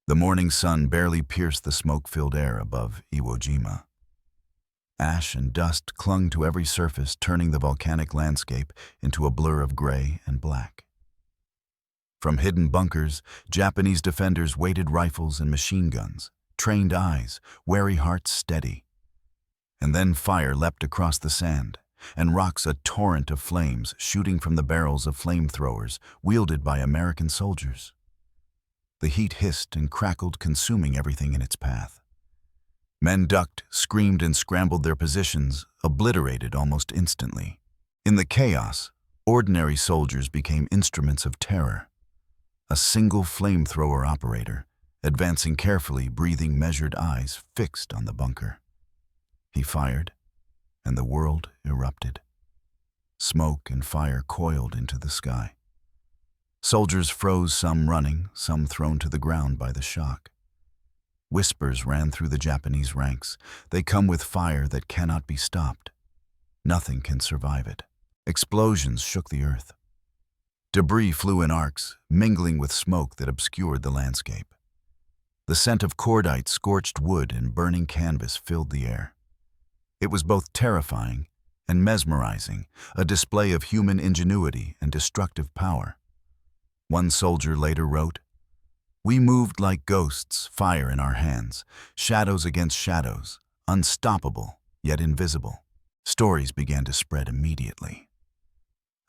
The morning sun barely pierced the smoke-filled air above Iwo Jima. Ash and dust clung to every surface, turning the volcanic landscape into a blur of gray and black. From hidden bunkers, Japanese defenders waited rifles and machine guns, trained eyes, wary hearts steady. And then fire leapt across the sand, and rocks a torrent of flames shooting from the barrels of flamethrowers wielded by American soldiers. The heat hissed and crackled, consuming everything in its path. Men ducked, screamed, and scrambled their positions, obliterated almost instantly. In the chaos, ordinary soldiers became instruments of terror. A single flamethrower operator, advancing carefully, breathing measured, eyes fixed on the bunker. He fired, and the world erupted. Smoke and fire coiled into the sky. Soldiers froze, some running, some thrown to the ground by the shock. Whispers ran through the Japanese ranks. They come with fire that cannot be stopped. Nothing can survive it. Explosions shook the earth. Debris flew in arcs, mingling with smoke that obscured the landscape. The scent of cordite, scorched wood, and burning canvas filled the air. It was both terrifying and mesmerizing, a display of human ingenuity and destructive power. One soldier later wrote, "We moved like ghosts, fire in our hands, shadows against shadows, unstoppable yet invisible." Stories began to spread immediately.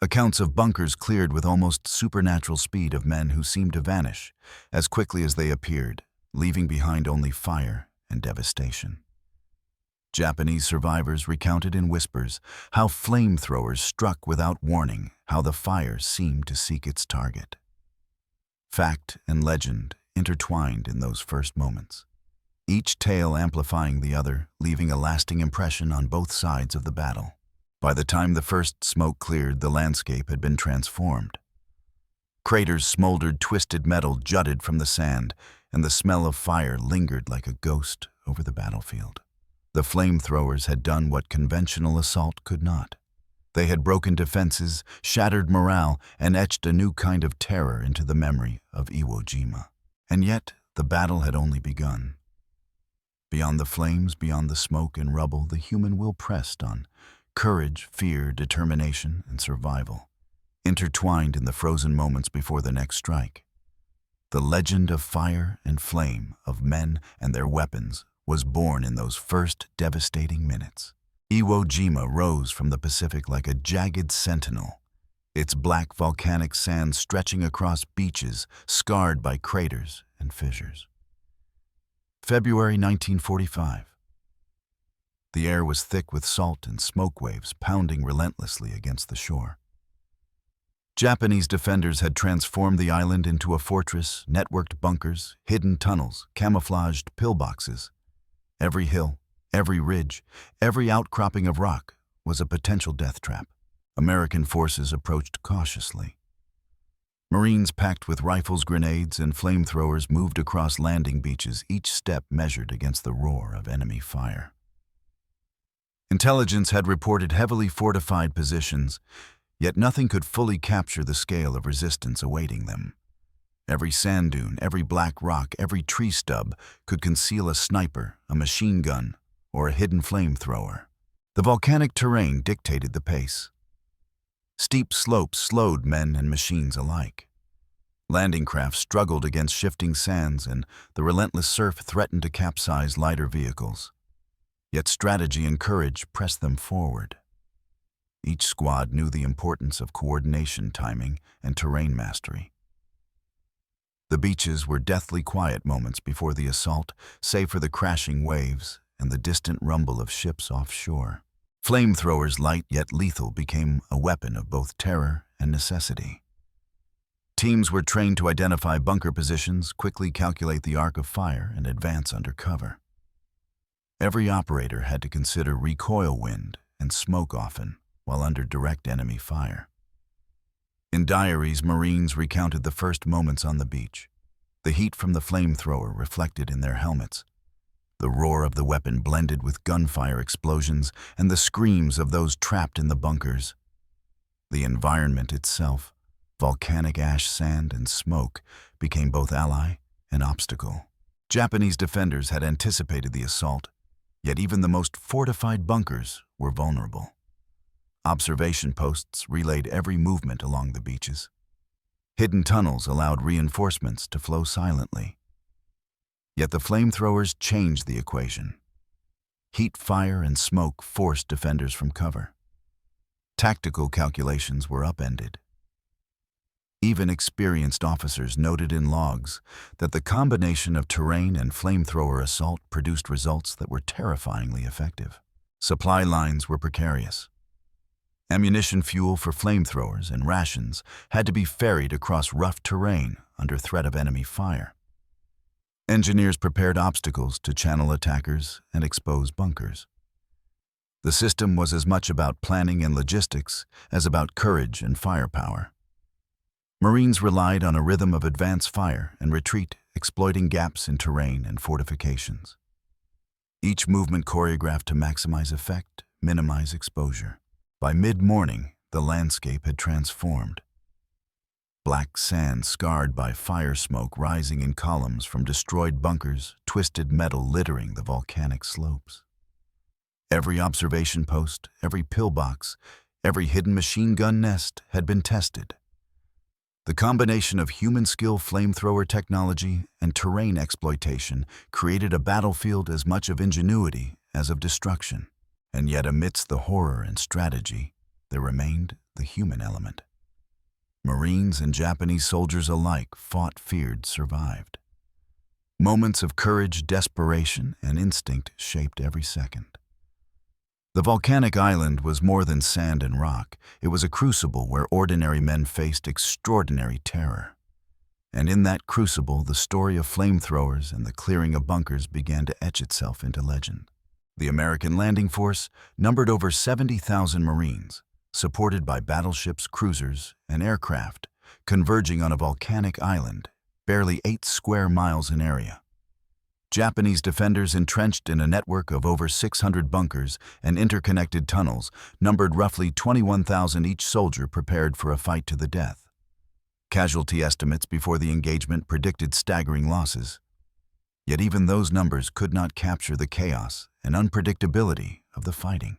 Accounts of bunkers cleared with almost supernatural speed, of men who seemed to vanish as quickly as they appeared, leaving behind only fire and devastation. Japanese survivors recounted in whispers how flamethrowers struck without warning, how the fire seemed to seek its target. Fact and legend intertwined in those first moments, each tale amplifying the other, leaving a lasting impression on both sides of the battle. By the time the first smoke cleared, the landscape had been transformed. Craters smoldered, twisted metal jutted from the sand, and the smell of fire lingered like a ghost over the battlefield. The flamethrowers had done what conventional assault could not. They had broken defenses, shattered morale, and etched a new kind of terror into the memory of Iwo Jima. And yet, the battle had only begun. Beyond the flames, beyond the smoke and rubble, the human will pressed on. Courage, fear, determination, and survival, intertwined in the frozen moments before the next strike. The legend of fire and flame, of men and their weapons, was born in those first devastating minutes. Iwo Jima rose from the Pacific like a jagged sentinel, its black volcanic sand stretching across beaches scarred by craters and fissures. February 1945. The air was thick with salt and smoke waves pounding relentlessly against the shore. Japanese defenders had transformed the island into a fortress, networked bunkers, hidden tunnels, camouflaged pillboxes. Every hill, every ridge, every outcropping of rock was a potential death trap. American forces approached cautiously. Marines packed with rifles, grenades, and flamethrowers moved across landing beaches, each step measured against the roar of enemy fire. Intelligence had reported heavily fortified positions, yet nothing could fully capture the scale of resistance awaiting them. Every sand dune, every black rock, every tree stub could conceal a sniper, a machine gun, or a hidden flamethrower. The volcanic terrain dictated the pace. Steep slopes slowed men and machines alike. Landing craft struggled against shifting sands, and the relentless surf threatened to capsize lighter vehicles. Yet strategy and courage pressed them forward. Each squad knew the importance of coordination, timing, and terrain mastery. The beaches were deathly quiet moments before the assault, save for the crashing waves and the distant rumble of ships offshore. Flamethrowers, light yet lethal, became a weapon of both terror and necessity. Teams were trained to identify bunker positions, quickly calculate the arc of fire, and advance under cover. Every operator had to consider recoil wind and smoke often, while under direct enemy fire. In diaries, Marines recounted the first moments on the beach. The heat from the flamethrower reflected in their helmets. The roar of the weapon blended with gunfire explosions and the screams of those trapped in the bunkers. The environment itself, volcanic ash, sand, and smoke, became both ally and obstacle. Japanese defenders had anticipated the assault, yet even the most fortified bunkers were vulnerable. Observation posts relayed every movement along the beaches. Hidden tunnels allowed reinforcements to flow silently. Yet the flamethrowers changed the equation. Heat, fire, and smoke forced defenders from cover. Tactical calculations were upended. Even experienced officers noted in logs that the combination of terrain and flamethrower assault produced results that were terrifyingly effective. Supply lines were precarious. Ammunition, fuel for flamethrowers, and rations had to be ferried across rough terrain under threat of enemy fire. Engineers prepared obstacles to channel attackers and expose bunkers. The system was as much about planning and logistics as about courage and firepower. Marines relied on a rhythm of advance fire and retreat, exploiting gaps in terrain and fortifications. Each movement choreographed to maximize effect, minimize exposure. By mid-morning, the landscape had transformed. Black sand scarred by fire smoke rising in columns from destroyed bunkers, twisted metal littering the volcanic slopes. Every observation post, every pillbox, every hidden machine gun nest had been tested. The combination of human skill, flamethrower technology, and terrain exploitation created a battlefield as much of ingenuity as of destruction. And yet amidst the horror and strategy, there remained the human element. Marines and Japanese soldiers alike fought, feared, survived. Moments of courage, desperation, and instinct shaped every second. The volcanic island was more than sand and rock. It was a crucible where ordinary men faced extraordinary terror. And in that crucible, the story of flamethrowers and the clearing of bunkers began to etch itself into legend. The American landing force numbered over 70,000 Marines, supported by battleships, cruisers, and aircraft, converging on a volcanic island, barely 8 square miles in area. Japanese defenders entrenched in a network of over 600 bunkers and interconnected tunnels numbered roughly 21,000 each soldier prepared for a fight to the death. Casualty estimates before the engagement predicted staggering losses. Yet even those numbers could not capture the chaos and unpredictability of the fighting.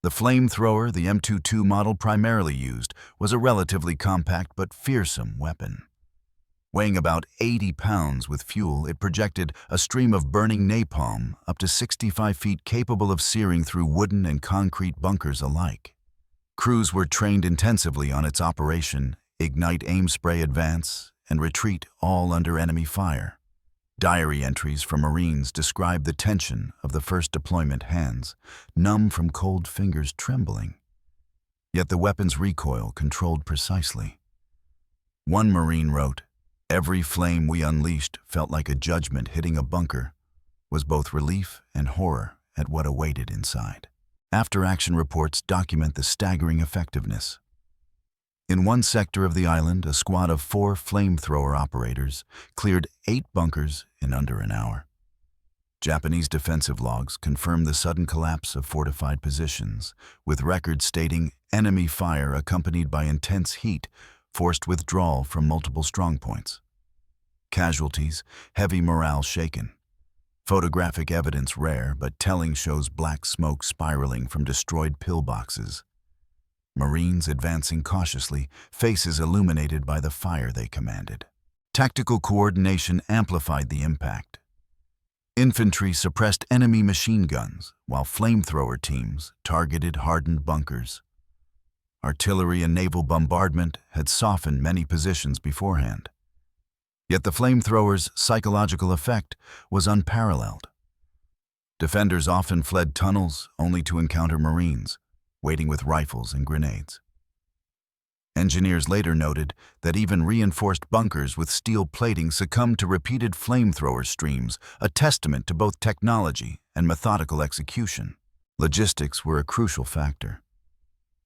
The flamethrower the M22 model primarily used was a relatively compact but fearsome weapon. Weighing about 80 pounds with fuel, it projected a stream of burning napalm up to 65 feet capable of searing through wooden and concrete bunkers alike. Crews were trained intensively on its operation, ignite, aim, spray, advance, and retreat, all under enemy fire. Diary entries from Marines describe the tension of the first deployment, hands numb from cold, fingers trembling. Yet the weapon's recoil controlled precisely. One Marine wrote, "Every flame we unleashed felt like a judgment hitting a bunker, was both relief and horror at what awaited inside." After-action reports document the staggering effectiveness. In one sector of the island, a squad of 4 flamethrower operators cleared 8 bunkers in under an hour. Japanese defensive logs confirm the sudden collapse of fortified positions, with records stating enemy fire accompanied by intense heat forced withdrawal from multiple strongpoints. Casualties, heavy morale shaken. Photographic evidence rare but telling shows black smoke spiraling from destroyed pillboxes. Marines advancing cautiously, faces illuminated by the fire they commanded. Tactical coordination amplified the impact. Infantry suppressed enemy machine guns, while flamethrower teams targeted hardened bunkers. Artillery and naval bombardment had softened many positions beforehand. Yet the flamethrowers' psychological effect was unparalleled. Defenders often fled tunnels only to encounter Marines, waiting with rifles and grenades. Engineers later noted that even reinforced bunkers with steel plating succumbed to repeated flamethrower streams, a testament to both technology and methodical execution. Logistics were a crucial factor.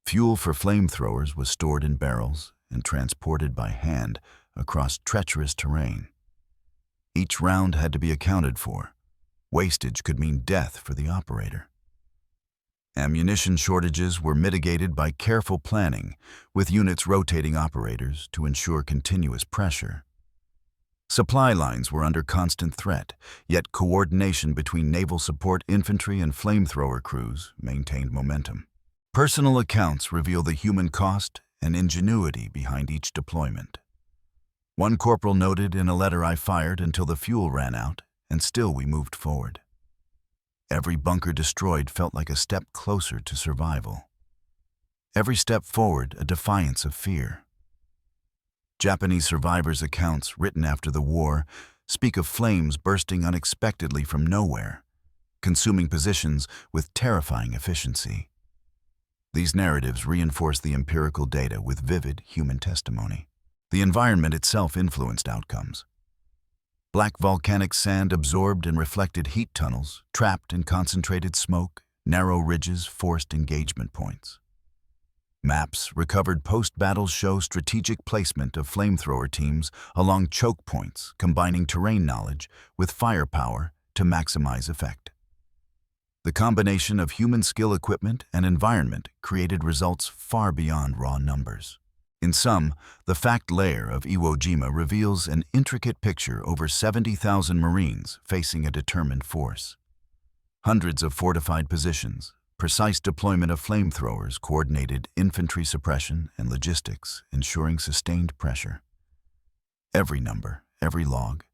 Fuel for flamethrowers was stored in barrels and transported by hand across treacherous terrain. Each round had to be accounted for. Wastage could mean death for the operator. Ammunition shortages were mitigated by careful planning, with units rotating operators to ensure continuous pressure. Supply lines were under constant threat, yet coordination between naval support infantry and flamethrower crews maintained momentum. Personal accounts reveal the human cost and ingenuity behind each deployment. One corporal noted in a letter, "I fired until the fuel ran out, and still we moved forward. Every bunker destroyed felt like a step closer to survival. Every step forward a defiance of fear." Japanese survivors' accounts written after the war speak of flames bursting unexpectedly from nowhere, consuming positions with terrifying efficiency. These narratives reinforce the empirical data with vivid human testimony. The environment itself influenced outcomes. Black volcanic sand absorbed and reflected heat tunnels, trapped in concentrated smoke, narrow ridges forced engagement points. Maps recovered post-battle show strategic placement of flamethrower teams along choke points, combining terrain knowledge with firepower to maximize effect. The combination of human skill, equipment, and environment created results far beyond raw numbers. In sum, the fact layer of Iwo Jima reveals an intricate picture: over 70,000 Marines facing a determined force. Hundreds of fortified positions, precise deployment of flamethrowers, coordinated infantry suppression and logistics, ensuring sustained pressure. Every number, every log,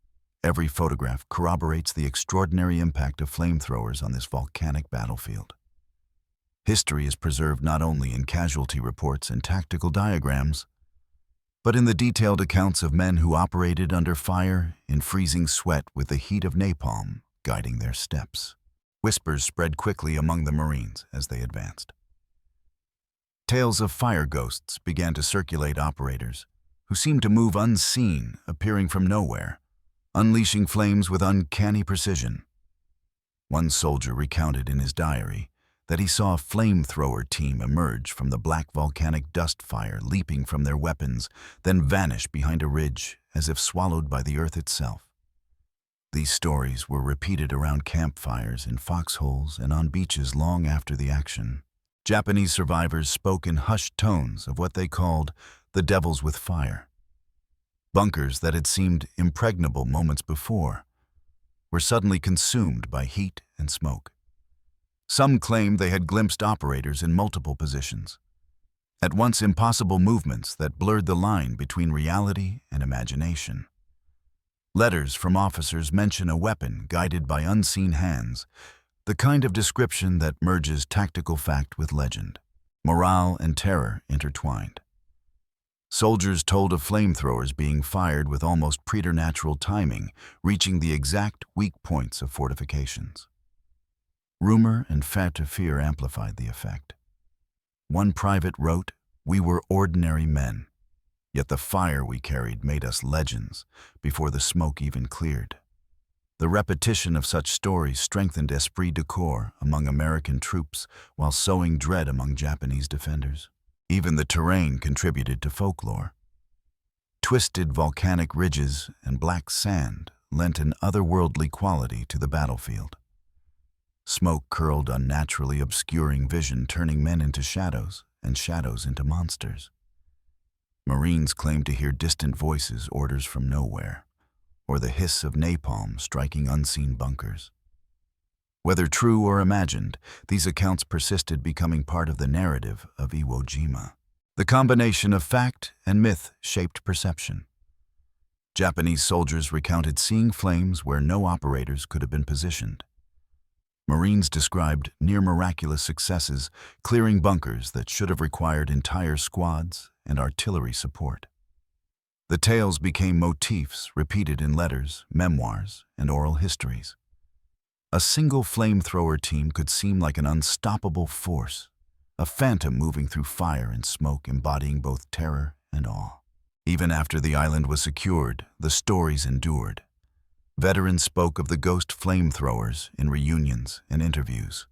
every photograph corroborates the extraordinary impact of flamethrowers on this volcanic battlefield. History is preserved not only in casualty reports and tactical diagrams, but in the detailed accounts of men who operated under fire, in freezing sweat, with the heat of napalm guiding their steps. Whispers spread quickly among the Marines as they advanced. Tales of fire ghosts began to circulate: operators who seemed to move unseen, appearing from nowhere, unleashing flames with uncanny precision. One soldier recounted in his diary that he saw a flamethrower team emerge from the black volcanic dust fire, leaping from their weapons, then vanish behind a ridge as if swallowed by the earth itself. These stories were repeated around campfires, in foxholes, and on beaches long after the action. Japanese survivors spoke in hushed tones of what they called the devils with fire. Bunkers that had seemed impregnable moments before were suddenly consumed by heat and smoke. Some claimed they had glimpsed operators in multiple positions, at once impossible movements that blurred the line between reality and imagination. Letters from officers mention a weapon guided by unseen hands, the kind of description that merges tactical fact with legend. Morale and terror intertwined. Soldiers told of flamethrowers being fired with almost preternatural timing, reaching the exact weak points of fortifications. Rumor and fear amplified the effect. One private wrote, "We were ordinary men, yet the fire we carried made us legends before the smoke even cleared." The repetition of such stories strengthened esprit de corps among American troops while sowing dread among Japanese defenders. Even the terrain contributed to folklore. Twisted volcanic ridges and black sand lent an otherworldly quality to the battlefield. Smoke curled unnaturally, obscuring vision, turning men into shadows and shadows into monsters. Marines claimed to hear distant voices, orders from nowhere, or the hiss of napalm striking unseen bunkers. Whether true or imagined, these accounts persisted, becoming part of the narrative of Iwo Jima. The combination of fact and myth shaped perception. Japanese soldiers recounted seeing flames where no operators could have been positioned. Marines described near-miraculous successes, clearing bunkers that should have required entire squads and artillery support. The tales became motifs repeated in letters, memoirs, and oral histories. A single flamethrower team could seem like an unstoppable force, a phantom moving through fire and smoke, embodying both terror and awe. Even after the island was secured, the stories endured. Veterans spoke of the ghost flamethrowers in reunions and interviews.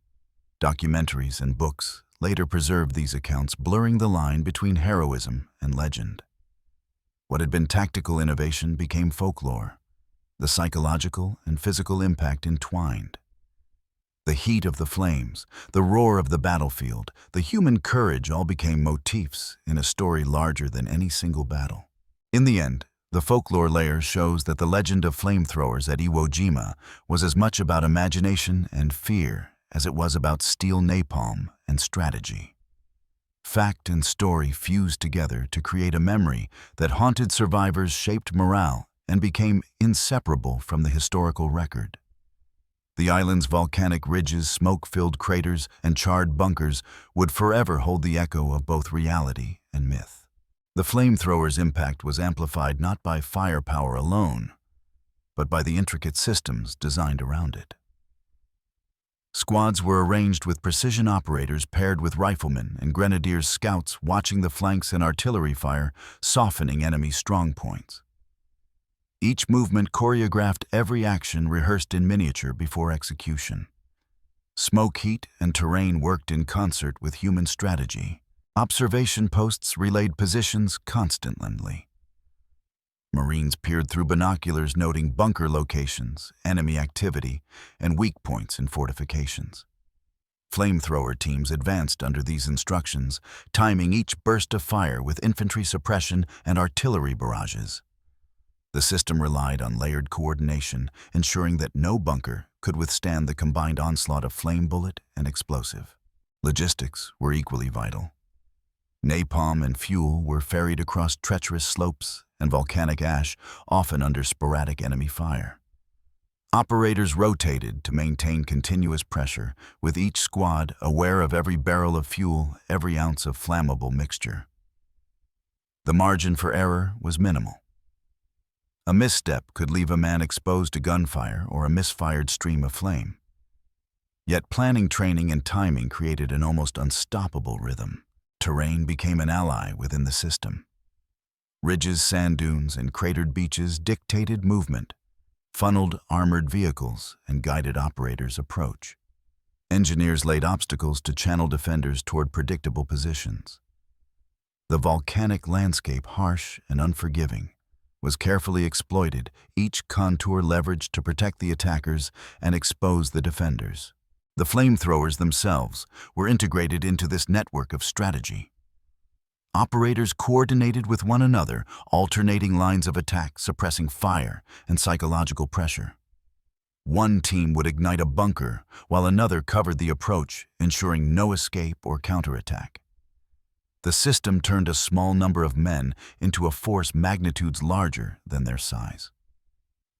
Documentaries and books later preserved these accounts, blurring the line between heroism and legend. What had been tactical innovation became folklore. The psychological and physical impact entwined. The heat of the flames, the roar of the battlefield, the human courage all became motifs in a story larger than any single battle. In the end, The folklore layer shows that the legend of flamethrowers at Iwo Jima was as much about imagination and fear as it was about steel napalm and strategy. Fact and story fused together to create a memory that haunted survivors, shaped morale, and became inseparable from the historical record. The island's volcanic ridges, smoke-filled craters, and charred bunkers would forever hold the echo of both reality and myth. The flamethrowers' impact was amplified not by firepower alone, but by the intricate systems designed around it. Squads were arranged with precision operators paired with riflemen and grenadiers scouts watching the flanks and artillery fire, softening enemy strong points. Each movement choreographed, every action rehearsed in miniature before execution. Smoke, heat, and terrain worked in concert with human strategy. Observation posts relayed positions constantly. Marines peered through binoculars noting bunker locations, enemy activity, and weak points in fortifications. Flamethrower teams advanced under these instructions, timing each burst of fire with infantry suppression and artillery barrages. The system relied on layered coordination, ensuring that no bunker could withstand the combined onslaught of flame bullet and explosive. Logistics were equally vital. Napalm and fuel were ferried across treacherous slopes and volcanic ash, often under sporadic enemy fire. Operators rotated to maintain continuous pressure, with each squad aware of every barrel of fuel, every ounce of flammable mixture. The margin for error was minimal. A misstep could leave a man exposed to gunfire or a misfired stream of flame. Yet planning, training, and timing created an almost unstoppable rhythm. Terrain became an ally within the system. Ridges, sand dunes, and cratered beaches dictated movement, funneled armored vehicles, and guided operators' approach. Engineers laid obstacles to channel defenders toward predictable positions. The volcanic landscape, harsh and unforgiving, was carefully exploited, each contour leveraged to protect the attackers and expose the defenders. The flamethrowers themselves were integrated into this network of strategy. Operators coordinated with one another, alternating lines of attack, suppressing fire and psychological pressure. One team would ignite a bunker, while another covered the approach, ensuring no escape or counterattack. The system turned a small number of men into a force magnitudes larger than their size.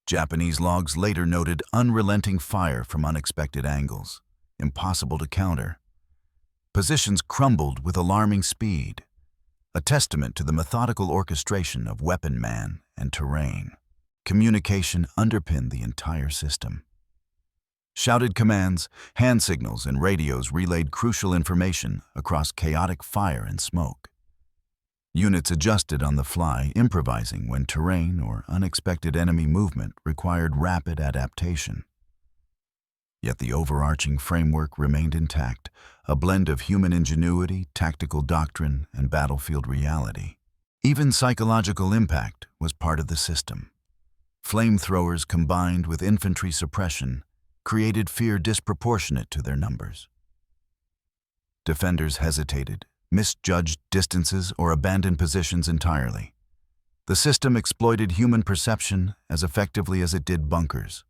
Japanese logs later noted unrelenting fire from unexpected angles, impossible to counter. Positions crumbled with alarming speed, a testament to the methodical orchestration of weapon man and terrain. Communication underpinned the entire system. Shouted commands, hand signals, and radios relayed crucial information across chaotic fire and smoke. Units adjusted on the fly, improvising when terrain or unexpected enemy movement required rapid adaptation. Yet the overarching framework remained intact, a blend of human ingenuity, tactical doctrine, and battlefield reality. Even psychological impact was part of the system. Flamethrowers combined with infantry suppression created fear disproportionate to their numbers. Defenders hesitated, misjudged distances, or abandoned positions entirely. The system exploited human perception as effectively as it did bunkers.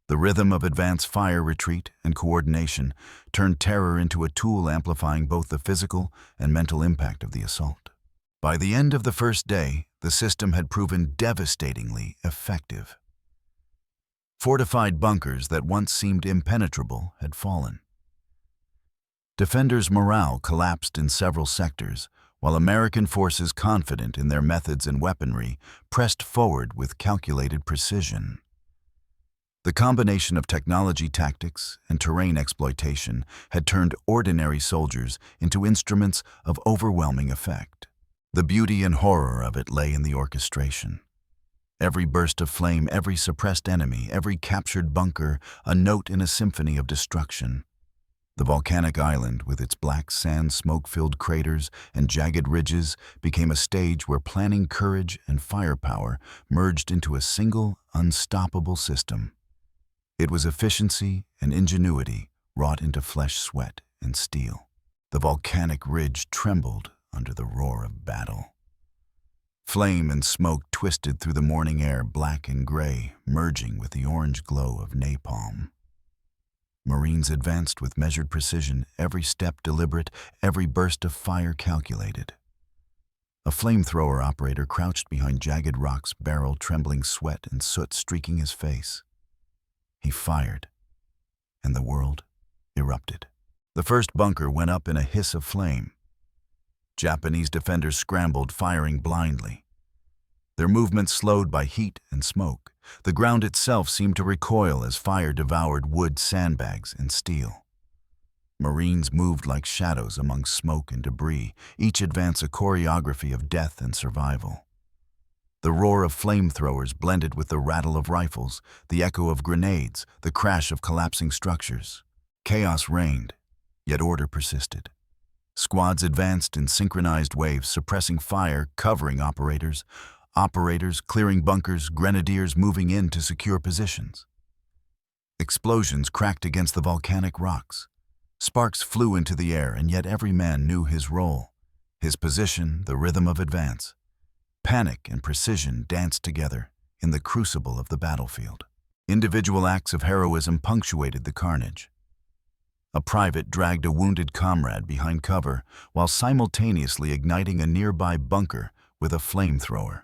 The rhythm of advance fire, retreat, and coordination turned terror into a tool amplifying both the physical and mental impact of the assault. By the end of the first day, the system had proven devastatingly effective. Fortified bunkers that once seemed impenetrable had fallen. Defenders' morale collapsed in several sectors, while American forces, confident in their methods and weaponry, pressed forward with calculated precision. The combination of technology, tactics, and terrain exploitation had turned ordinary soldiers into instruments of overwhelming effect. The beauty and horror of it lay in the orchestration. Every burst of flame, every suppressed enemy, every captured bunker, a note in a symphony of destruction. The volcanic island, with its black sand, smoke-filled craters, and jagged ridges, became a stage where planning, courage, and firepower merged into a single, unstoppable system. It was efficiency and ingenuity wrought into flesh, sweat, and steel. The volcanic ridge trembled under the roar of battle. Flame and smoke twisted through the morning air, black and gray, merging with the orange glow of napalm. Marines advanced with measured precision, every step deliberate, every burst of fire calculated. A flamethrower operator crouched behind jagged rocks, barrel trembling, sweat and soot streaking his face. He fired, and the world erupted. The first bunker went up in a hiss of flame. Japanese defenders scrambled, firing blindly. Their movement slowed by heat and smoke. The ground itself seemed to recoil as fire devoured wood, sandbags, and steel. Marines moved like shadows among smoke and debris, each advance a choreography of death and survival. The roar of flamethrowers blended with the rattle of rifles, the echo of grenades, the crash of collapsing structures. Chaos reigned, yet order persisted. Squads advanced in synchronized waves, suppressing fire, covering operators clearing bunkers, grenadiers moving in to secure positions. Explosions cracked against the volcanic rocks. Sparks flew into the air, and yet every man knew his role, his position, the rhythm of advance. Panic and precision danced together in the crucible of the battlefield. Individual acts of heroism punctuated the carnage. A private dragged a wounded comrade behind cover while simultaneously igniting a nearby bunker with a flamethrower.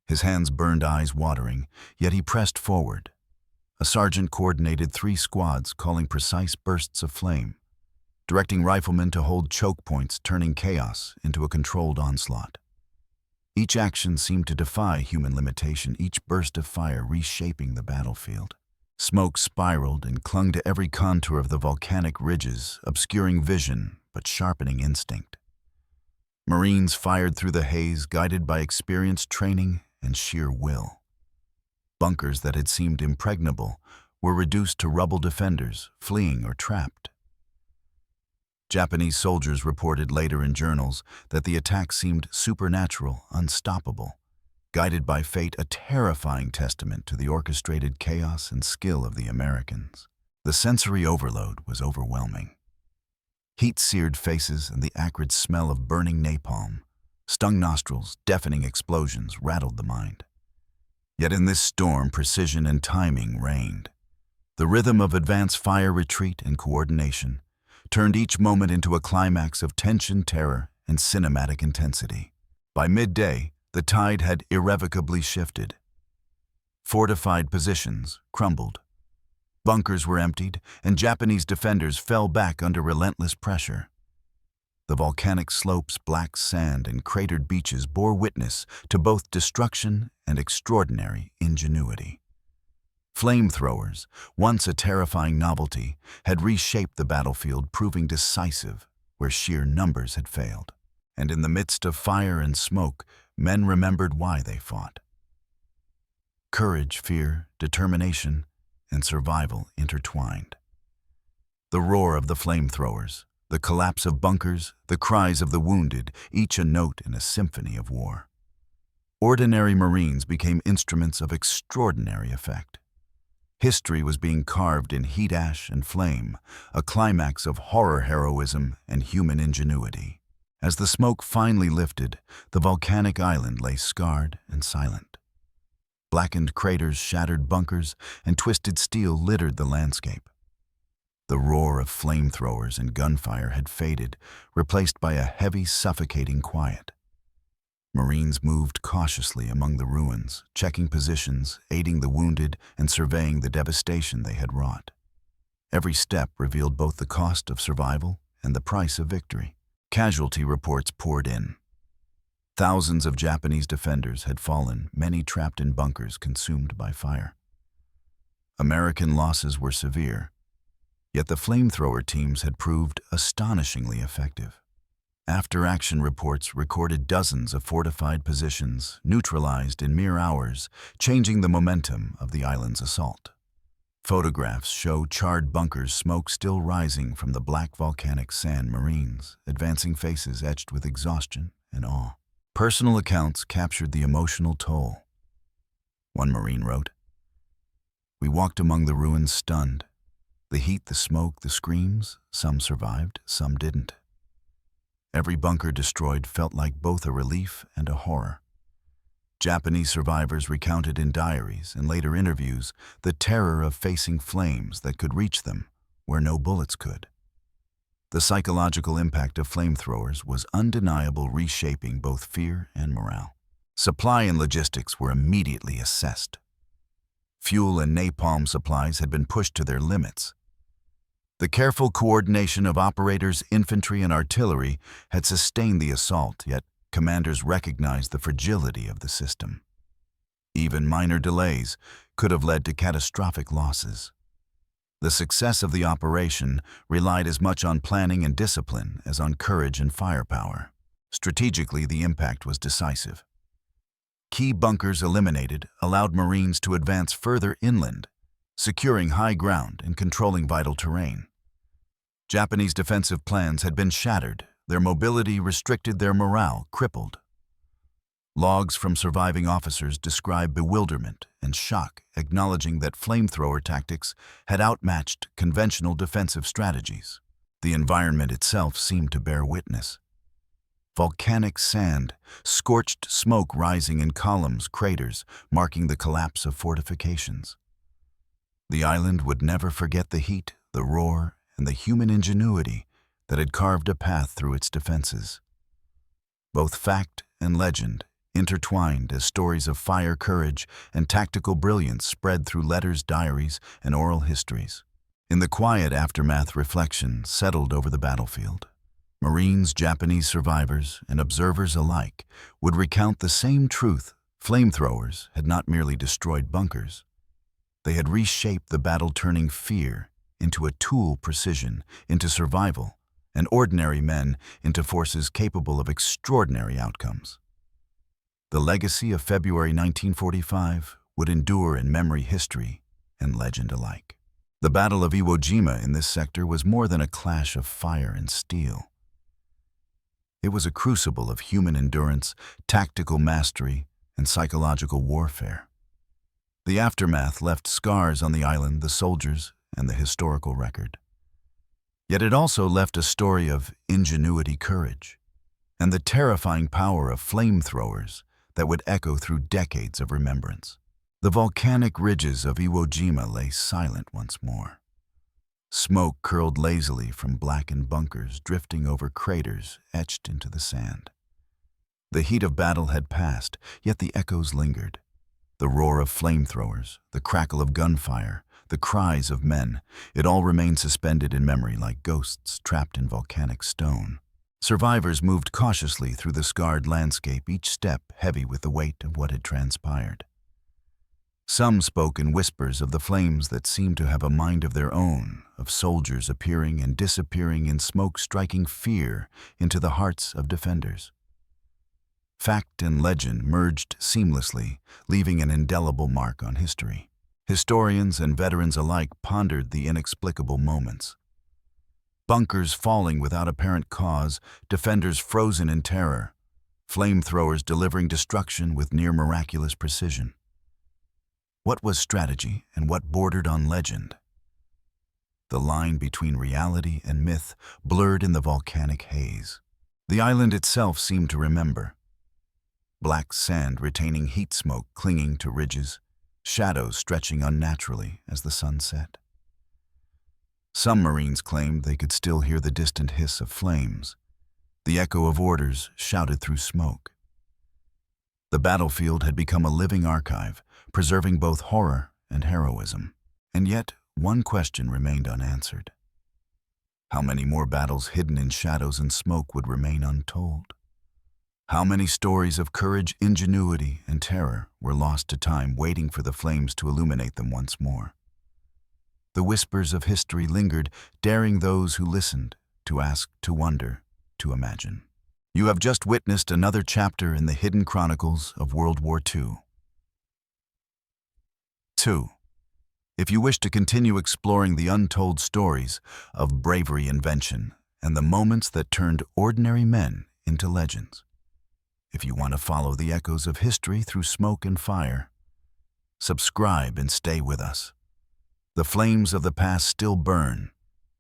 His hands burned, eyes watering, yet he pressed forward. A sergeant coordinated 3 squads, calling precise bursts of flame, directing riflemen to hold choke points, turning chaos into a controlled onslaught. Each action seemed to defy human limitation, each burst of fire reshaping the battlefield. Smoke spiraled and clung to every contour of the volcanic ridges, obscuring vision but sharpening instinct. Marines fired through the haze, guided by experienced training and sheer will. Bunkers that had seemed impregnable were reduced to rubble, defenders fleeing or trapped. Japanese soldiers reported later in journals that the attack seemed supernatural, unstoppable, guided by fate, a terrifying testament to the orchestrated chaos and skill of the Americans. The sensory overload was overwhelming. Heat-seared faces and the acrid smell of burning napalm, stung nostrils, deafening explosions rattled the mind. Yet in this storm, precision and timing reigned. The rhythm of advance, fire, retreat, and coordination turned each moment into a climax of tension, terror, and cinematic intensity. By midday, the tide had irrevocably shifted. Fortified positions crumbled. Bunkers were emptied, and Japanese defenders fell back under relentless pressure. The volcanic slopes, black sand, and cratered beaches bore witness to both destruction and extraordinary ingenuity. Flamethrowers, once a terrifying novelty, had reshaped the battlefield, proving decisive where sheer numbers had failed. And in the midst of fire and smoke, men remembered why they fought. Courage, fear, determination, and survival intertwined. The roar of the flamethrowers, the collapse of bunkers, the cries of the wounded, each a note in a symphony of war. Ordinary Marines became instruments of extraordinary effect. History was being carved in heat, ash, and flame, a climax of horror heroism and human ingenuity. As the smoke finally lifted, the volcanic island lay scarred and silent. Blackened craters, shattered bunkers, and twisted steel littered the landscape. The roar of flamethrowers and gunfire had faded, replaced by a heavy, suffocating quiet. Marines moved cautiously among the ruins, checking positions, aiding the wounded, and surveying the devastation they had wrought. Every step revealed both the cost of survival and the price of victory. Casualty reports poured in. Thousands of Japanese defenders had fallen, many trapped in bunkers consumed by fire. American losses were severe, yet the flamethrower teams had proved astonishingly effective. After-action reports recorded dozens of fortified positions neutralized in mere hours, changing the momentum of the island's assault. Photographs show charred bunkers, smoke still rising from the black volcanic sand, Marines, advancing faces etched with exhaustion and awe. Personal accounts captured the emotional toll. One Marine wrote, "We walked among the ruins stunned. The heat, the smoke, the screams, some survived, some didn't. Every bunker destroyed felt like both a relief and a horror. Japanese survivors recounted in diaries and later interviews the terror of facing flames that could reach them where no bullets could. The psychological impact of flamethrowers was undeniable, reshaping both fear and morale. Supply and logistics were immediately assessed. Fuel and napalm supplies had been pushed to their limits. The careful coordination of operators, infantry, and artillery had sustained the assault, yet commanders recognized the fragility of the system. Even minor delays could have led to catastrophic losses. The success of the operation relied as much on planning and discipline as on courage and firepower. Strategically, the impact was decisive. Key bunkers eliminated allowed Marines to advance further inland, securing high ground and controlling vital terrain. Japanese defensive plans had been shattered, their mobility restricted, their morale crippled. Logs from surviving officers describe bewilderment and shock, acknowledging that flamethrower tactics had outmatched conventional defensive strategies. The environment itself seemed to bear witness. Volcanic sand, scorched smoke rising in columns, craters, marking the collapse of fortifications. The island would never forget the heat, the roar, and the human ingenuity that had carved a path through its defenses. Both fact and legend intertwined as stories of fire, courage, and tactical brilliance spread through letters, diaries, and oral histories. In the quiet aftermath, reflection settled over the battlefield. Marines, Japanese survivors, and observers alike would recount the same truth. Flamethrowers had not merely destroyed bunkers. They had reshaped the battle, turning fear into a tool, precision into survival, and ordinary men into forces capable of extraordinary outcomes. The legacy of February 1945 would endure in memory, history, and legend alike. The Battle of Iwo Jima in this sector was more than a clash of fire and steel. It was a crucible of human endurance, tactical mastery, and psychological warfare. The aftermath left scars on the island, the soldiers, and the historical record. Yet it also left a story of ingenuity, courage, and the terrifying power of flamethrowers that would echo through decades of remembrance. The volcanic ridges of Iwo Jima lay silent once more. Smoke curled lazily from blackened bunkers, drifting over craters etched into the sand. The heat of battle had passed, yet the echoes lingered. The roar of flamethrowers, the crackle of gunfire, the cries of men, it all remained suspended in memory like ghosts trapped in volcanic stone. Survivors moved cautiously through the scarred landscape, each step heavy with the weight of what had transpired. Some spoke in whispers of the flames that seemed to have a mind of their own, of soldiers appearing and disappearing in smoke, striking fear into the hearts of defenders. Fact and legend merged seamlessly, leaving an indelible mark on history. Historians and veterans alike pondered the inexplicable moments. Bunkers falling without apparent cause, defenders frozen in terror, flamethrowers delivering destruction with near miraculous precision. What was strategy and what bordered on legend? The line between reality and myth blurred in the volcanic haze. The island itself seemed to remember. Black sand retaining heat smoke clinging to ridges, shadows stretching unnaturally as the sun set. Some Marines claimed they could still hear the distant hiss of flames, the echo of orders shouted through smoke. The battlefield had become a living archive, preserving both horror and heroism. And yet, one question remained unanswered. How many more battles hidden in shadows and smoke would remain untold? How many stories of courage, ingenuity, and terror were lost to time, waiting for the flames to illuminate them once more? The whispers of history lingered, daring those who listened to ask, to wonder, to imagine. You have just witnessed another chapter in the hidden chronicles of World War II. 2. If you wish to continue exploring the untold stories of bravery, invention, and the moments that turned ordinary men into legends, if you want to follow the echoes of history through smoke and fire, subscribe and stay with us. The flames of the past still burn,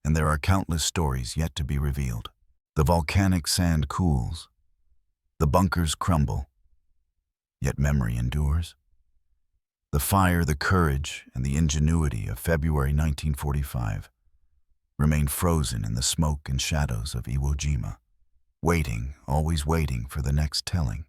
and there are countless stories yet to be revealed. The volcanic sand cools, the bunkers crumble, yet memory endures. The fire, the courage, and the ingenuity of February 1945 remain frozen in the smoke and shadows of Iwo Jima, waiting, always waiting for the next telling.